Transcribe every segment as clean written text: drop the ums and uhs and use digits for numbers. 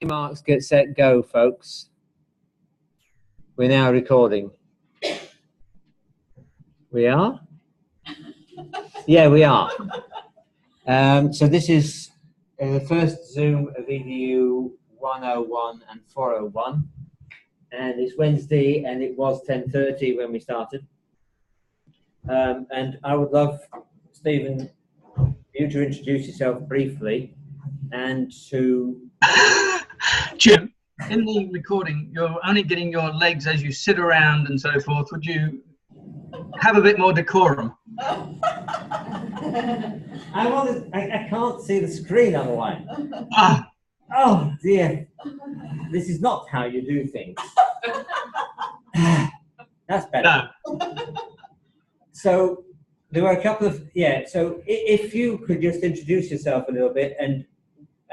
Marks, get set, go, folks. We're now recording. We are? Yeah, we are. So this is the first Zoom of EDU 101 and 401. And it's Wednesday, and it was 10:30 when we started. And I would love, Stephen, you to introduce yourself briefly and to... Jim, in the recording, you're only getting your legs as you sit around and so forth. Would you have a bit more decorum? I can't see the screen otherwise. Ah. Oh dear, this is not how you do things. That's better. No. So there were a couple of, so if you could just introduce yourself a little bit, and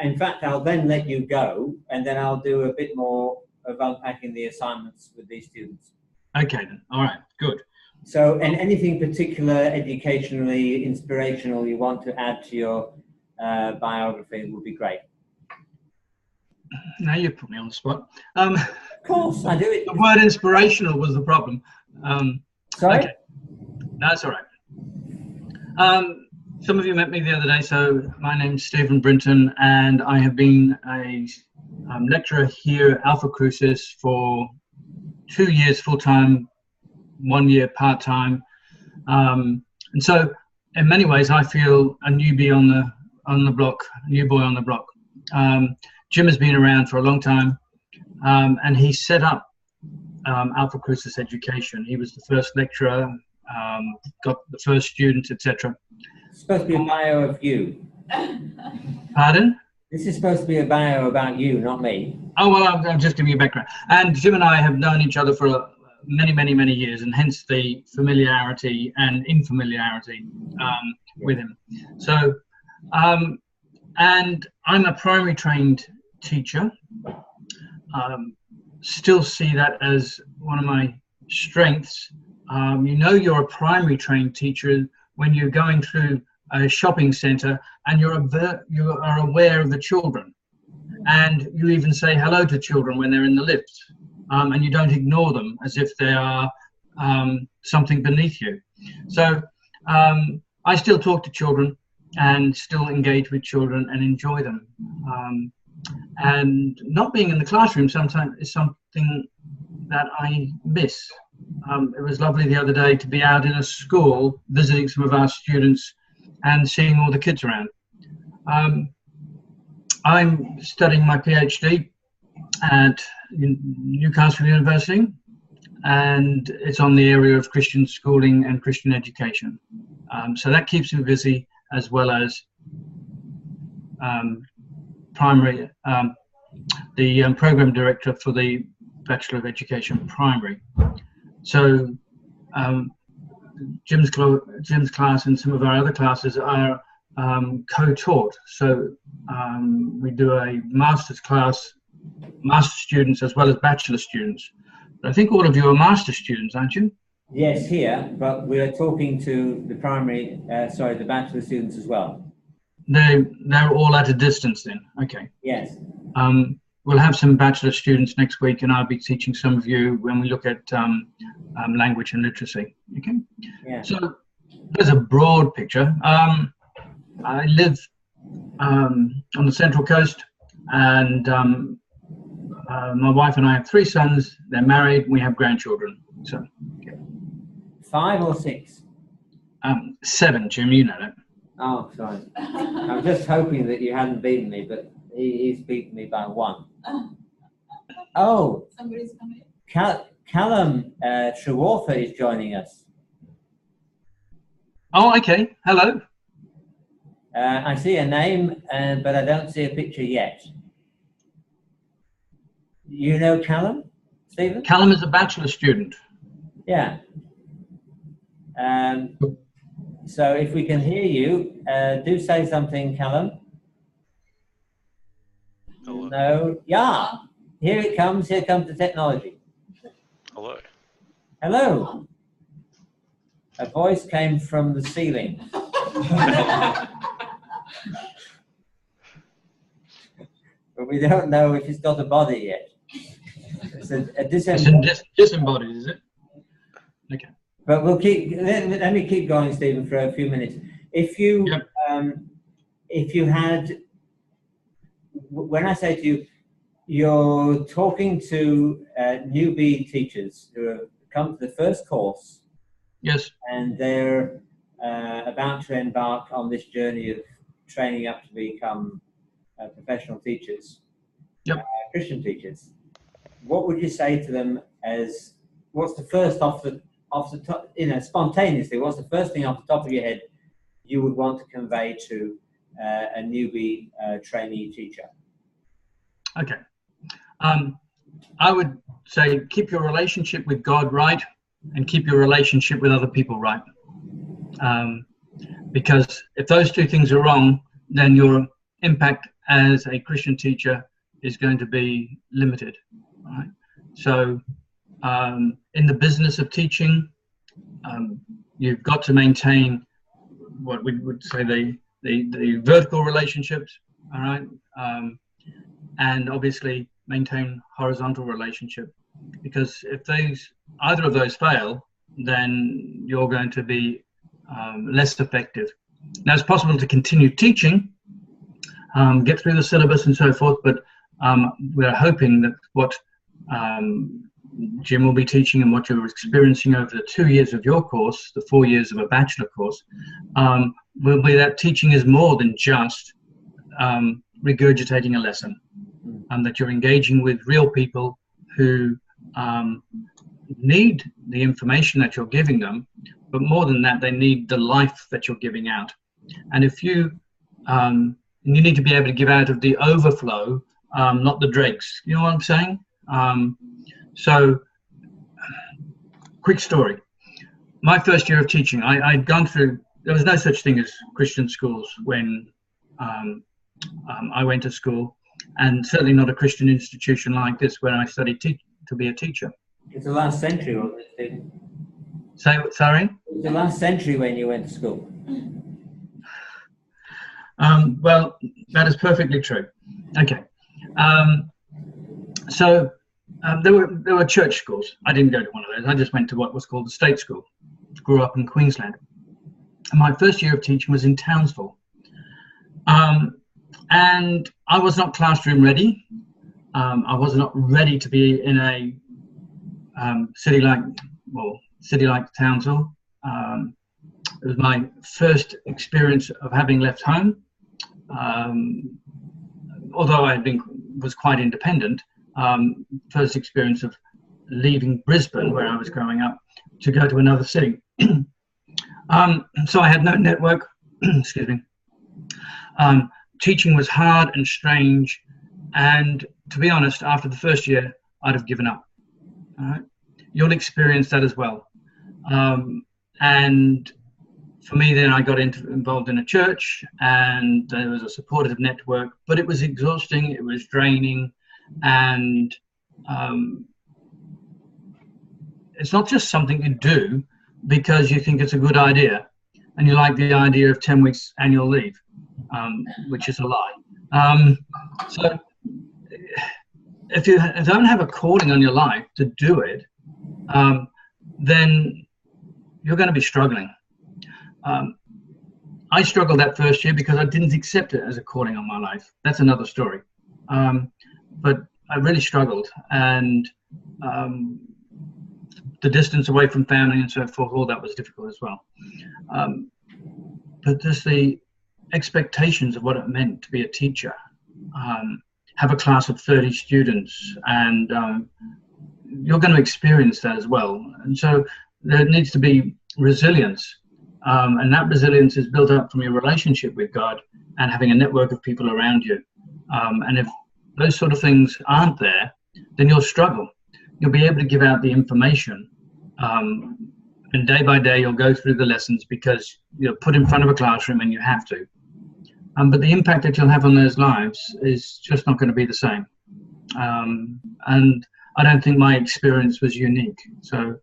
in fact I'll then let you go, and then I'll do a bit more of unpacking the assignments with these students. Okay then, all right, good. So, and anything particular, educationally, inspirational you want to add to your biography would be great. Now you put me on the spot. Of course, I do it. The word inspirational was the problem. Sorry? Okay. That's all right. Some of you met me the other day, so my name's Stephen Brinton, and I have been a lecturer here at Alpha Crucis for 2 years full-time, 1 year part-time. And so in many ways I feel a newbie on the block, a new boy on the block. Jim has been around for a long time, and he set up Alpha Crucis Education. He was the first lecturer, got the first students, etc. It's supposed to be a bio of you. Pardon? This is supposed to be a bio about you, not me. Oh, well, I'm just giving you a background. And Jim and I have known each other for many years, and hence the familiarity and infamiliarity with him. So, and I'm a primary trained teacher. Still see that as one of my strengths. You know you're a primary trained teacher when you're going through a shopping centre and you are aware of the children, and you even say hello to children when they're in the lift, and you don't ignore them as if they are something beneath you. So I still talk to children and still engage with children and enjoy them. And not being in the classroom sometimes is something that I miss. It was lovely the other day to be out in a school visiting some of our students and seeing all the kids around. I'm studying my PhD at Newcastle University, and it's on the area of Christian schooling and Christian education. So that keeps me busy, as well as the program director for the Bachelor of Education Primary. So Jim's class and some of our other classes are co-taught. So we do a master's class, master students as well as bachelor students. But I think all of you are master students, aren't you? Yes, here, but we're talking to the the bachelor students as well. They're all at a distance then. Okay. Yes. We'll have some bachelor students next week, and I'll be teaching some of you when we look at language and literacy. Okay. Yeah. So there's a broad picture. I live on the Central Coast, and my wife and I have 3 sons. They're married. We have grandchildren. So. 5 or 6? 7, Jim. You know that. Oh, sorry. I'm just hoping that you hadn't beaten me, but he's beaten me by 1. Oh, somebody's coming. Callum Trewartha is joining us. Oh, okay. Hello. I see a name, but I don't see a picture yet. You know Callum, Stephen? Callum is a bachelor student. Yeah. So if we can hear you, do say something, Callum. Hello. No. Yeah. Here it comes. Here comes the technology. Hello. Hello. A voice came from the ceiling. but we don't know if it's got a body yet. It's a disembodied, is it? Okay. But we'll keep. Let me keep going, Stephen, for a few minutes. If you had, when I say to you, you're talking to newbie teachers who have come to the first course. Yes. And they're about to embark on this journey of training up to become professional teachers, Christian teachers. What would you say to them as, what's the first off the top, spontaneously, what's the first thing off the top of your head you would want to convey to a newbie trainee teacher? Okay. I would say keep your relationship with God right and keep your relationship with other people right. Because if those two things are wrong, then your impact as a Christian teacher is going to be limited. Right? So in the business of teaching, you've got to maintain what we would say the vertical relationships, all right? And obviously maintain horizontal relationship, because if either of those fail, then you're going to be less effective. Now, it's possible to continue teaching, get through the syllabus and so forth, but we're hoping that what Jim will be teaching and what you're experiencing over the 2 years of your course, the 4 years of a bachelor course, will be that teaching is more than just regurgitating a lesson, and that you're engaging with real people who need the information that you're giving them, but more than that, they need the life that you're giving out. And if you need to be able to give out of the overflow, not the dregs. You know what I'm saying? So, quick story. My first year of teaching, I'd gone through, there was no such thing as Christian schools when I went to school, and certainly not a Christian institution like this where I studied to be a teacher. It's the last century, wasn't it? Sorry? It's the last century when you went to school. Well, that is perfectly true. Okay. So there were church schools. I didn't go to one of those. I just went to what was called the state school. Grew up in Queensland. And my first year of teaching was in Townsville. And I was not classroom ready. I was not ready to be in a city like Townsville. It was my first experience of having left home. Although I was quite independent, first experience of leaving Brisbane, where I was growing up, to go to another city. So I had no network. Excuse me. Teaching was hard and strange, and to be honest, after the first year, I'd have given up. All right? You'll experience that as well. And for me, then I got involved in a church, and there was a supportive network, but it was exhausting, it was draining, and it's not just something you do because you think it's a good idea and you like the idea of 10 weeks annual leave, which is a lie. So if you don't have a calling on your life to do it, then you're going to be struggling. I struggled that first year because I didn't accept it as a calling on my life. That's another story. But I really struggled, and the distance away from family and so forth, all that was difficult as well. But just the expectations of what it meant to be a teacher, have a class of 30 students, and you're going to experience that as well. And so there needs to be resilience. And that resilience is built up from your relationship with God and having a network of people around you. And if those sort of things aren't there, then you'll struggle. You'll be able to give out the information, and day by day you'll go through the lessons because you're put in front of a classroom and you have to. But the impact that you'll have on those lives is just not going to be the same. And I don't think my experience was unique. So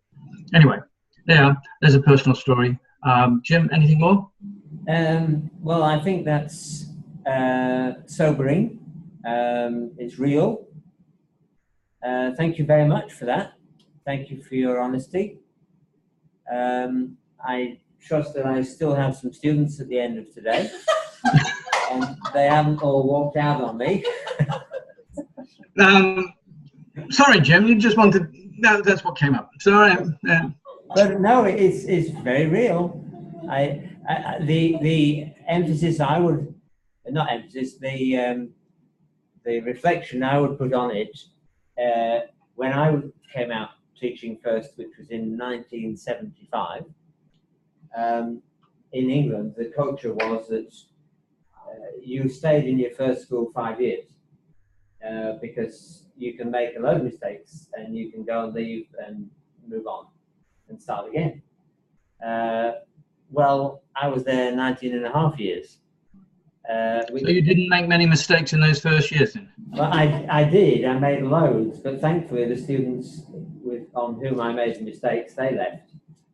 anyway, there's a personal story. Jim, anything more? Well, I think that's sobering. It's real. Thank you very much for that. Thank you for your honesty. I trust that I still have some students at the end of today, and they haven't all walked out on me. Sorry, Jim, you just wanted, no, that's what came up. Sorry. But no, it's very real. The emphasis I would, not emphasis, the reflection I would put on it, when I came out teaching first, which was in 1975, in England, the culture was that you stayed in your first school 5 years, because you can make a load of mistakes and you can go and leave and move on and start again. Well, I was there 19 and a half years. So you didn't make many mistakes in those first years then? Well, I did. I made loads, but thankfully the students on whom I made the mistakes, they left.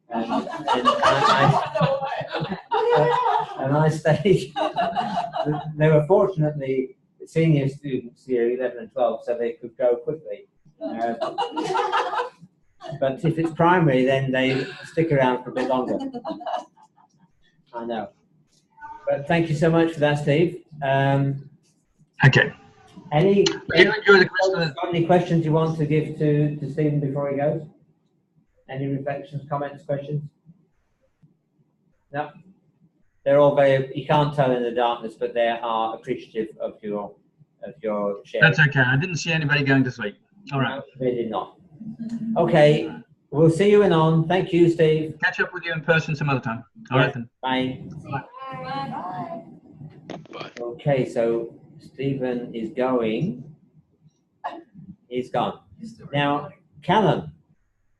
And I stayed. They were fortunately senior students, year 11 and 12, so they could go quickly. But if it's primary, then they stick around for a bit longer. I know. But thank you so much for that, Steve. Okay. Any the questions you want to give to Stephen before he goes? Any reflections, comments, questions? No? They're all very, you can't tell in the darkness, but they are appreciative of your share. That's okay. I didn't see anybody going to sleep. All right. No, they did not. Okay. We'll see you in on. Thank you, Steve. Catch up with you in person some other time. All right then. Bye. Bye. Bye. Okay, so Stephen is going. He's gone. Now, Callum,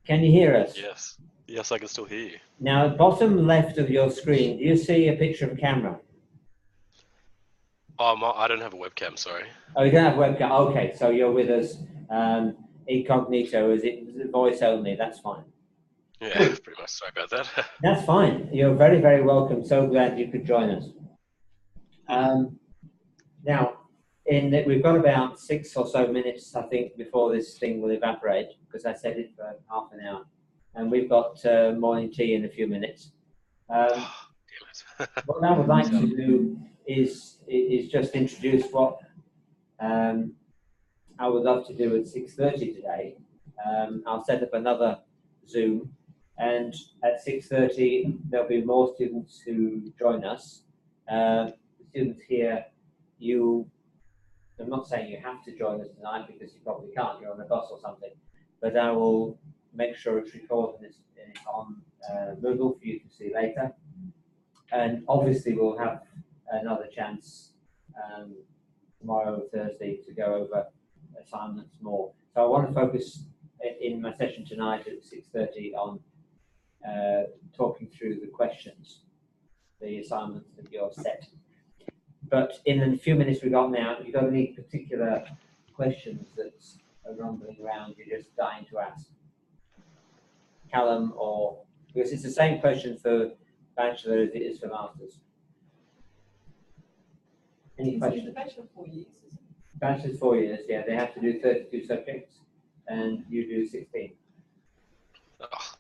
can you hear us? Yes. Yes, I can still hear you. Now, bottom left of your screen, do you see a picture of a camera? I don't have a webcam, sorry. Oh, you don't have a webcam. Okay, so you're with us incognito. Is it voice only? That's fine. Yeah, pretty much. Sorry about that. That's fine. You're very, very welcome. So glad you could join us. Now, we've got about 6 or so minutes, I think, before this thing will evaporate, because I said it for half an hour. And we've got morning tea in a few minutes. What I would like to do is just introduce what I would love to do at 6:30 today. I'll set up another Zoom, and at 6:30 there'll be more students who join us. Students here, I'm not saying you have to join us tonight because you probably can't, you're on a bus or something, but I will make sure it's recorded and it's on Moodle for you to see later. And obviously we'll have another chance tomorrow, Thursday, to go over assignments more. So I want to focus in my session tonight at 6:30 on talking through the questions, the assignments that you're set. But in the few minutes we've got now, if you've got any particular questions that are rumbling around, you're just dying to ask. Callum, or because it's the same question for bachelor as it is for masters. Any questions? Bachelor 4 years, isn't it? Bachelor's 4 years, yeah. They have to do 32 subjects, and you do 16. Oh,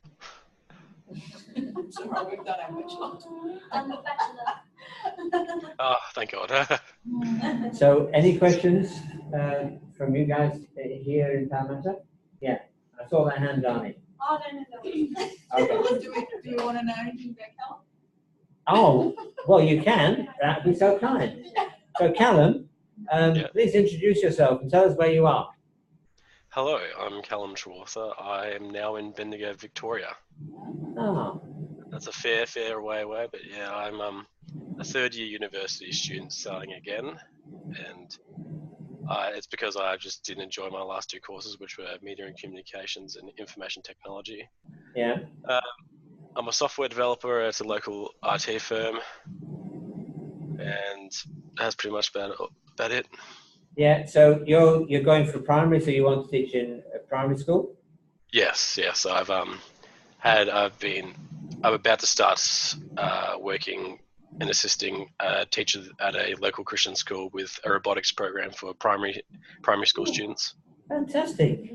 It's all right, we've done our bachelor. I'm a bachelor. thank God. So, any questions from you guys here in Parramatta? Yeah, I saw that hand, Darnie. Oh, no. Okay. Do you want to know anything about Callum? Oh, well, you can. That'd be so kind. So, Callum, please introduce yourself and tell us where you are. Hello, I'm Callum Trewartha. I am now in Bendigo, Victoria. Ah, That's a fair way away, but yeah, I'm a third-year university student starting again, and it's because I just didn't enjoy my last 2 courses, which were media and communications and information technology. yeah. I'm a software developer at a local IT firm, and that's pretty much about it. Yeah, so you're going for primary, so you want to teach in a primary school? Yes. I'm about to start working and assisting teachers at a local Christian school with a robotics program for primary school students. Fantastic.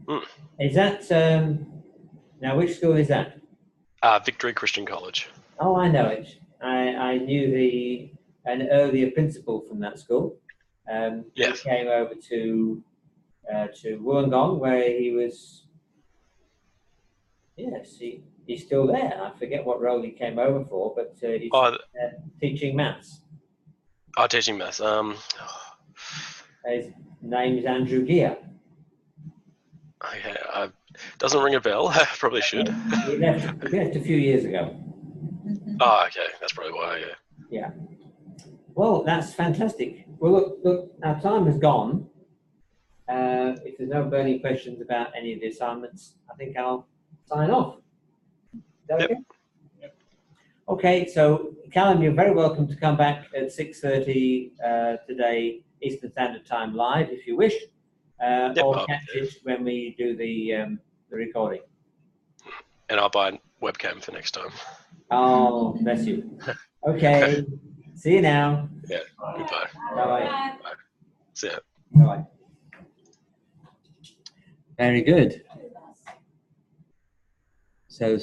Mm. Is that, now which school is that? Victory Christian College. Oh, I know it. I knew an earlier principal from that school. Yes. He came over to Wollongong, where he was. Yes, he's still there. I forget what role he came over for, but he's teaching maths. Teaching maths. His name's Andrew Gear. Okay, doesn't ring a bell. Probably should. He left a few years ago. Oh, okay, that's probably why. Yeah. Well, that's fantastic. Well, look, our time has gone. If there's no burning questions about any of the assignments, I think I'll sign off. Is that okay? Yep. Okay, so Callum, you're very welcome to come back at 6:30 today, Eastern Standard Time live, if you wish, or catch it when we do the recording. And I'll buy a webcam for next time. Oh, bless you. Okay, see you now. Yeah, goodbye. Bye. Bye. See ya. Bye. Very good. So